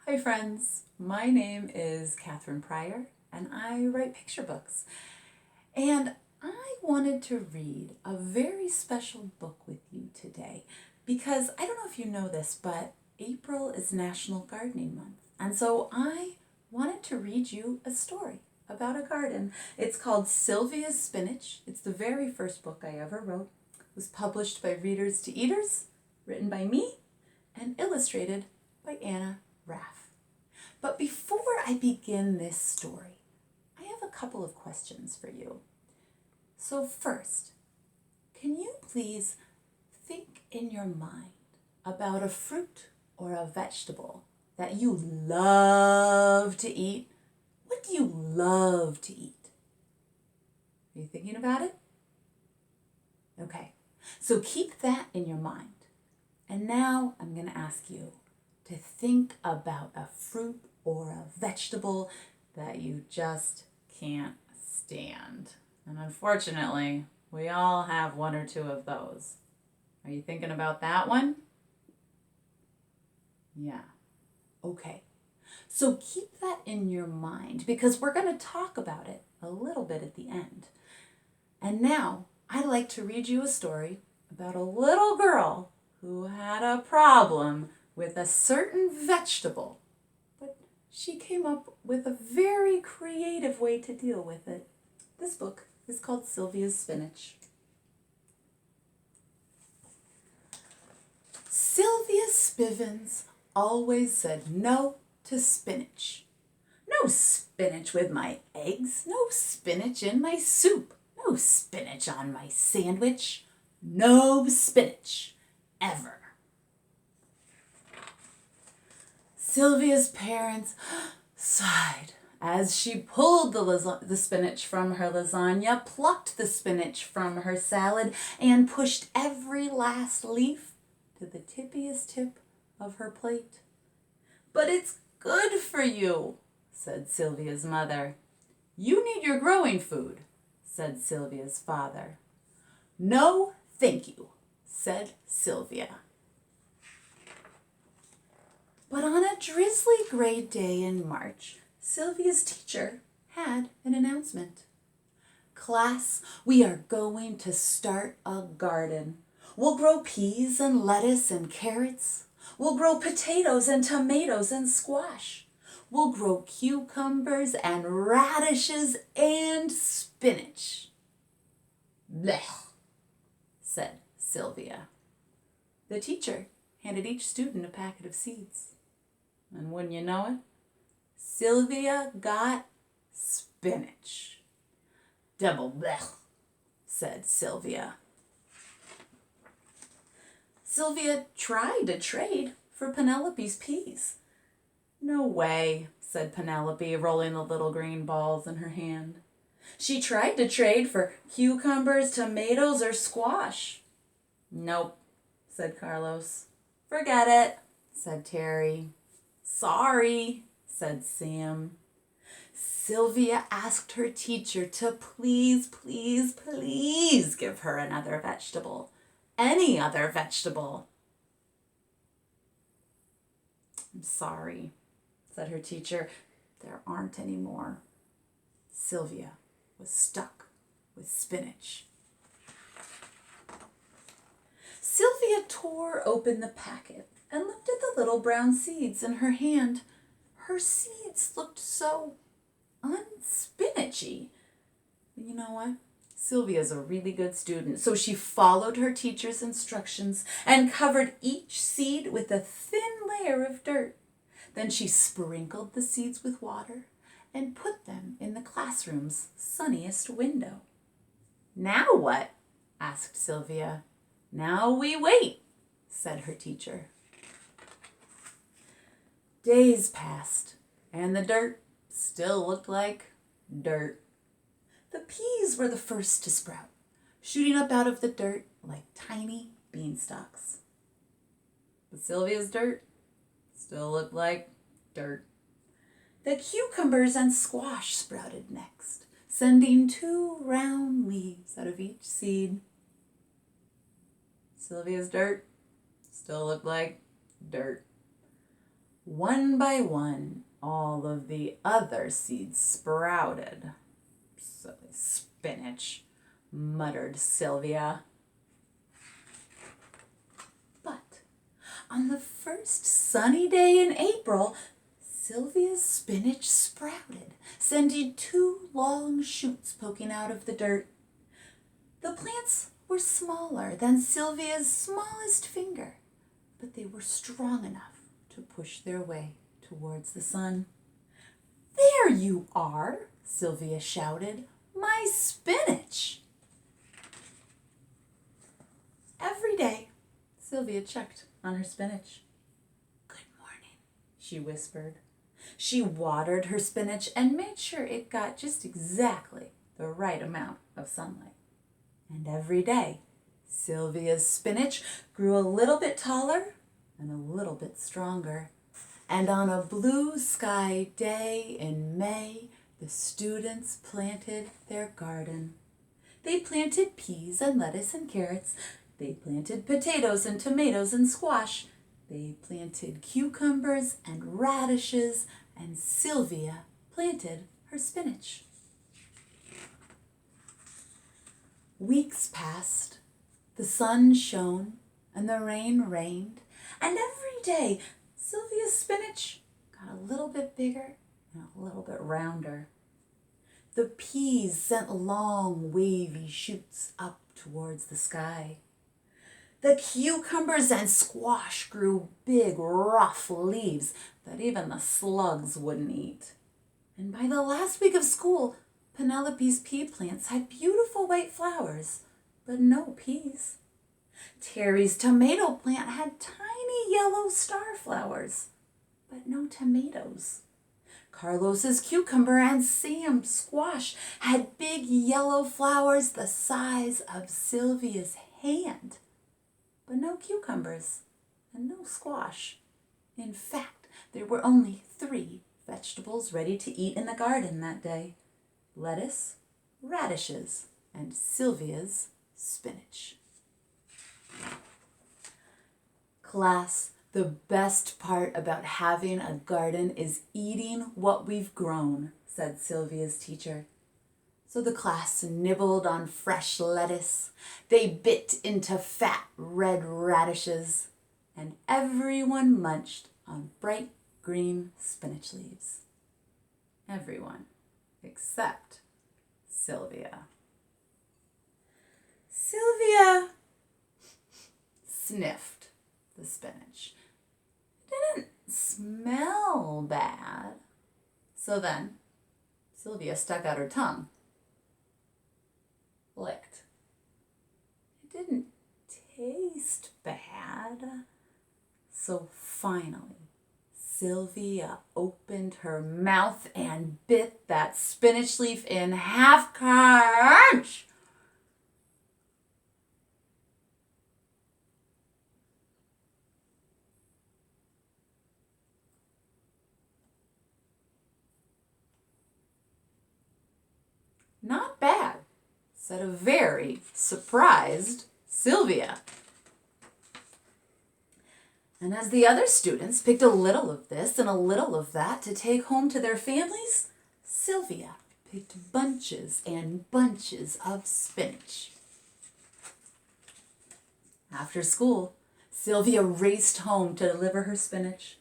Hi friends, my name is Katherine Pryor and I write picture books. And I wanted to read a very special book with you today because I don't know if you know this, but April is National Gardening Month. And so I wanted to read you a story about a garden. It's called Sylvia's Spinach. It's the very first book I ever wrote. It was published by Readers to Eaters, written by me, and illustrated by Anna Raff. But before I begin this story, I have a couple of questions for you. So first, can you please think in your mind about a fruit or a vegetable that you love to eat? What do you love to eat? Are you thinking about it? Okay, so keep that in your mind. And now I'm going to ask you to think about a fruit or a vegetable that you just can't stand. And unfortunately, we all have one or two of those. Are you thinking about that one? Yeah. Okay. So keep that in your mind because we're going to talk about it a little bit at the end. And now I'd like to read you a story about a little girl who had a problem with a certain vegetable, but she came up with a very creative way to deal with it. This book is called Sylvia's Spinach. Sylvia Spivens always said no to spinach. No spinach with my eggs, no spinach in my soup, no spinach on my sandwich, no spinach, ever. Sylvia's parents sighed as she pulled the spinach from her lasagna, plucked the spinach from her salad, and pushed every last leaf to the tippiest tip of her plate. But it's good for you, said Sylvia's mother. You need your growing food, said Sylvia's father. No, thank you, said Sylvia. But on a drizzly gray day in March, Sylvia's teacher had an announcement. Class, we are going to start a garden. We'll grow peas and lettuce and carrots. We'll grow potatoes and tomatoes and squash. We'll grow cucumbers and radishes and spinach. Blech, said Sylvia. The teacher handed each student a packet of seeds. And wouldn't you know it, Sylvia got spinach. Double blech, said Sylvia. Sylvia tried to trade for Penelope's peas. No way, said Penelope, rolling the little green balls in her hand. She tried to trade for cucumbers, tomatoes, or squash. Nope, said Carlos. Forget it, said Terry. Sorry, said Sam. Sylvia asked her teacher to please give her another vegetable. Any other vegetable. I'm sorry, said her teacher. There aren't any more. Sylvia was stuck with spinach. Sylvia tore open the packet and looked at the little brown seeds in her hand. Her seeds looked so unspinachy. You know what? Sylvia's a really good student, so she followed her teacher's instructions and covered each seed with a thin layer of dirt. Then she sprinkled the seeds with water and put them in the classroom's sunniest window. Now what? Asked Sylvia. Now we wait, said her teacher. Days passed, and the dirt still looked like dirt. The peas were the first to sprout, shooting up out of the dirt like tiny beanstalks. But Sylvia's dirt still looked like dirt. The cucumbers and squash sprouted next, sending 2 round leaves out of each seed. Sylvia's dirt still looked like dirt. One by one, all of the other seeds sprouted. Silly spinach, muttered Sylvia. But on the first sunny day in April, Sylvia's spinach sprouted, sending 2 long shoots poking out of the dirt. The plants were smaller than Sylvia's smallest finger, but they were strong enough to push their way towards the sun. "There you are," Sylvia shouted, "my spinach!" Every day, Sylvia checked on her spinach. "Good morning," she whispered. She watered her spinach and made sure it got just exactly the right amount of sunlight. And every day, Sylvia's spinach grew a little bit taller and a little bit stronger. And on a blue sky day in May, the students planted their garden. They planted peas and lettuce and carrots. They planted potatoes and tomatoes and squash. They planted cucumbers and radishes, and Sylvia planted her spinach. Weeks passed, the sun shone, and the rain rained, and every day Sylvia's spinach got a little bit bigger and a little bit rounder. The peas sent long, wavy shoots up towards the sky. The cucumbers and squash grew big, rough leaves that even the slugs wouldn't eat. And by the last week of school, Penelope's pea plants had beautiful white flowers, but no peas. Terry's tomato plant had tiny yellow star flowers, but no tomatoes. Carlos's cucumber and Sam's squash had big yellow flowers the size of Sylvia's hand, but no cucumbers and no squash. In fact, there were only 3 vegetables ready to eat in the garden that day: lettuce, radishes, and Sylvia's spinach. Class, the best part about having a garden is eating what we've grown, said Sylvia's teacher. So the class nibbled on fresh lettuce, they bit into fat red radishes, and everyone munched on bright green spinach leaves. Everyone except Sylvia. Sylvia sniffed the spinach. It didn't smell bad. So then, Sylvia stuck out her tongue. Licked. It didn't taste bad. So finally, Sylvia opened her mouth and bit that spinach leaf in half. Crunch! Not bad, said a very surprised Sylvia. And as the other students picked a little of this and a little of that to take home to their families, Sylvia picked bunches and bunches of spinach. After school, Sylvia raced home to deliver her spinach.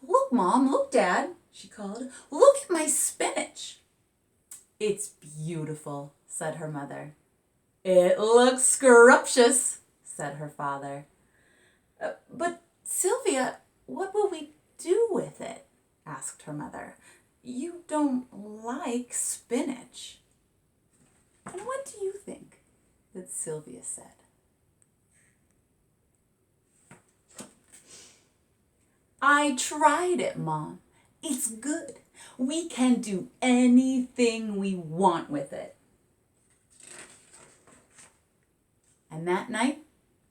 "Look, Mom, look, Dad," she called. "Look at my spinach." "It's beautiful," said her mother. "It looks scrumptious," said her father. But Sylvia, what will we do with it?" asked her mother. "You don't like spinach." And what do you think that Sylvia said? "I tried it, Mom. It's good. We can do anything we want with it." And that night,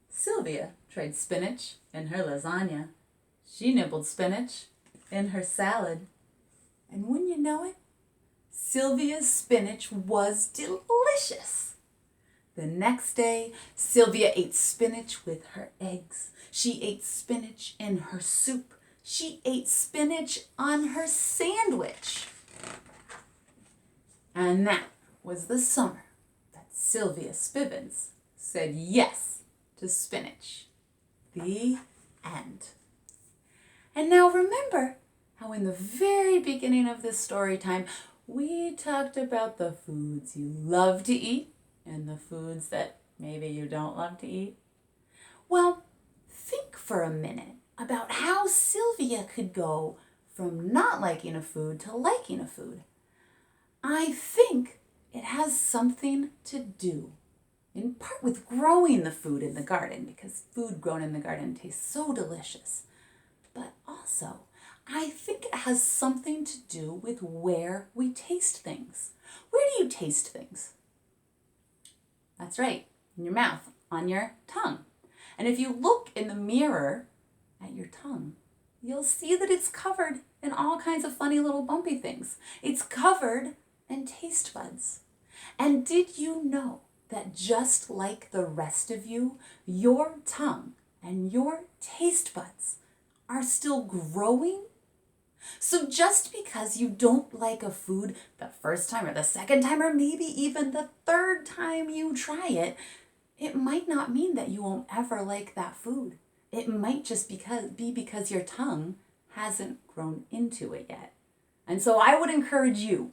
Sylvia tried spinach in her lasagna. She nibbled spinach in her salad. And wouldn't you know it, Sylvia's spinach was delicious. The next day, Sylvia ate spinach with her eggs. She ate spinach in her soup. She ate spinach on her sandwich. And that was the summer that Sylvia Spivens said yes to spinach. The end. And now remember how in the very beginning of this story time, we talked about the foods you love to eat and the foods that maybe you don't love to eat? Well, think for a minute about how Sylvia could go from not liking a food to liking a food. I think it has something to do, in part with growing the food in the garden, because food grown in the garden tastes so delicious. But also, I think it has something to do with where we taste things. Where do you taste things? That's right, in your mouth, on your tongue. And if you look in the mirror at your tongue, you'll see that it's covered in all kinds of funny little bumpy things. It's covered in taste buds. And did you know that just like the rest of you, your tongue and your taste buds are still growing? So just because you don't like a food the first time or the second time or maybe even the third time you try it, it might not mean that you won't ever like that food. It might just be because your tongue hasn't grown into it yet. And so I would encourage you,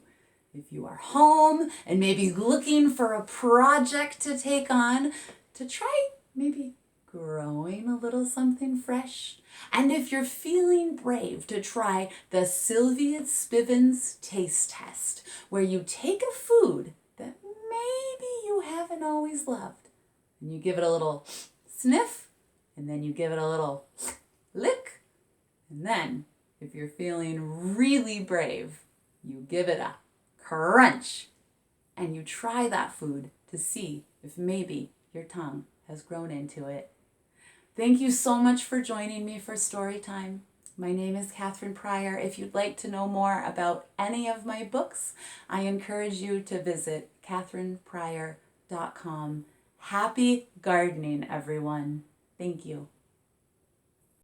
if you are home and maybe looking for a project to take on, to try maybe growing a little something fresh. And if you're feeling brave, to try the Sylvia Spivens taste test, where you take a food that maybe you haven't always loved, and you give it a little sniff, and then you give it a little lick, and then, if you're feeling really brave, you give it a crunch, and you try that food to see if maybe your tongue has grown into it. Thank you so much for joining me for Storytime. My name is Katherine Pryor. If you'd like to know more about any of my books, I encourage you to visit katherinepryor.com. Happy gardening, everyone. Thank you.